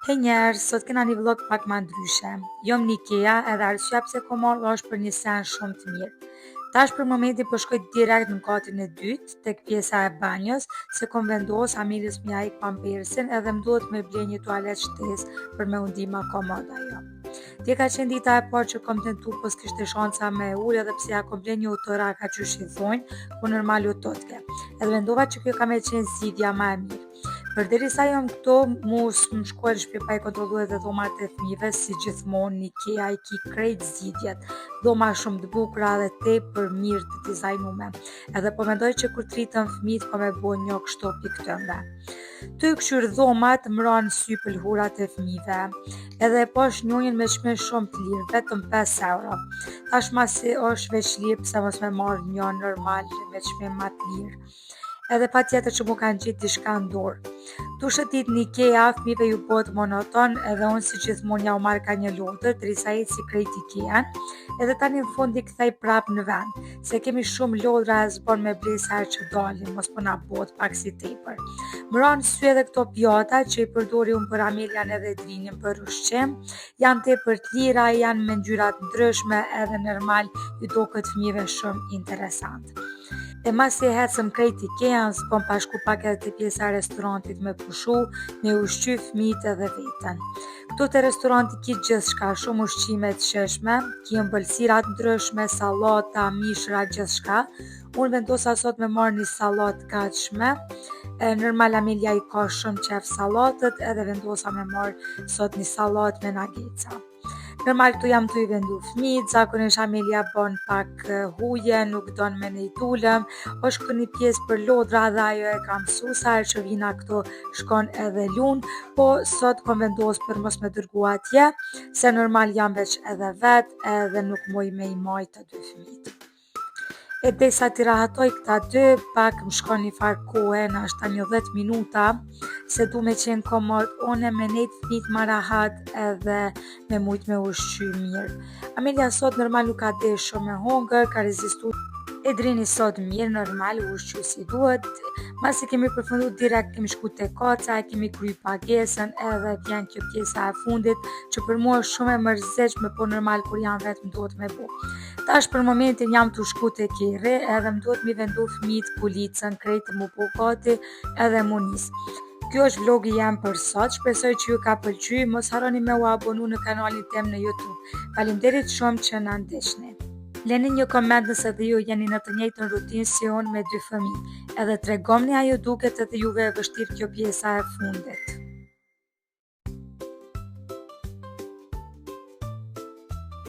Hej njerëz, sot kena një vlog pak ma ndryshe. Jom në Ikea edhe arsyeja pse ko marrë është për një sen shumë të mirë. Tash për momentin po shkoj direkt në katin e dytë, tek pjesa e banjos, se kom vendos Amelios m'ja ik pampersin edhe m'duhet me ble një tualet shtesë për me u ndi ma komod ajo. Dje ka qenë dita e parë që kom tentu po s'kishte shanca me ullë edhe pse ja kom ble një utora ka qysh i thonjë, po normal u totke. Edhe vendova që kjo ka me qenë zgjidhja ma e mirë. Përderisa jam këto, mos më shkuar në shtëpi pa i kontrolluar edhe dhomat e fëmijëve, si gjithmonë në Ikea i ki krejt zgjidhjet, dhoma shumë të bukura dhe tepër mirë të dizajnume. Edhe po mendoj që kur të rritën fëmijët po me bo një kështu pikëtëmbe. Ty këshyr dhomat më ranë sy pëlhurat e fëmijëve, edhe po shnjonjen me çmim shumë të lirë, vetëm 5 euro. Tash masi është veç lirë pse mos me marrë një normal me çmim ma të lirë. Edhe pa tjetër që mu kanë gjitë diçka në dorë. Tu shëtit në Ikea, fëmijëve ju bëhet monoton edhe unë si gjithmonë ja u marrë ka një lodër, derisa eci si krejt Ikean, edhe tani në fund i kthej prap në vend, se kemi shumë lodra e zbon me ble sa herë që dalin, mos po na bëhet pak si tepër. Më ranë sy edhe këto pjata që i përdori unë për Amelian edhe Drinin për ushqim, janë tepër të lira, janë me ngjyra të ndryshme edhe normal ju duket fëmijëve shumë interesant. E masi e hecëm krejt Ikean, s'pon pa shku pak edhe të pjesa e restorantit me pushu, me ushqy fëmijët edhe veten. Këtu te restoranti ki gjithçka, shumë ushqime të sheshme, ki ëmbëlsira të ndryshme, sallata, mishra, gjithçka. Unë vendosa sot me marrë një sallatë gatshme. Normal Amelia i ka shumë qef sallatët edhe vendosa me marrë sot një sallatë me nageca. Normal këtu jam të i vendu fëmijët, zakonisht Amelia bon pak huje, nuk don me nejt ulëm, është këtu një pjesë për lodra dhe ajo e kam mësu sa herë që vina këtu shkon edhe lun, po sot kom vendos për mos me dërgu atje, se normal jam veç edhe vet edhe nuk muj me i majt të dy fëmijët. E desa t'i rahatoj këta dy, pak më shkon një farë kohë, nashta një 10 minuta, se du me qenë komod, one me nejt fëmijët ma rahat edhe me mujt me ushqy mirë. Amelia sot normal nuk ka de shumë me hongër, ka rezistu. E Drini sot mirë, normal ushqy si duhet. Masi kemi përfundu direkt kemi shku te kaca, kemi kry pagesën edhe vjen kjo pjesa e fundit që për mua është shumë e mërzitshme, po normal kur jam vetëm duhet me bo. Tash për momentin jam të shku te Keri edhe më duhet mi vendu fëmijët policën, krejtë mu po gati edhe mu nis. Kjo është vlogi jam për sot, shpresoj që ju ka pëlqy, mos harroni me u abonu në kanalin tem në YouTube. Faleminderit shumë që na ndiqni. Leni një koment nëse dhe ju jeni në të njëjtën rutinë si unë me 2 fëmijë, edhe tregomni a ju duket edhe juve e vështirë kjo pjesa e fundit.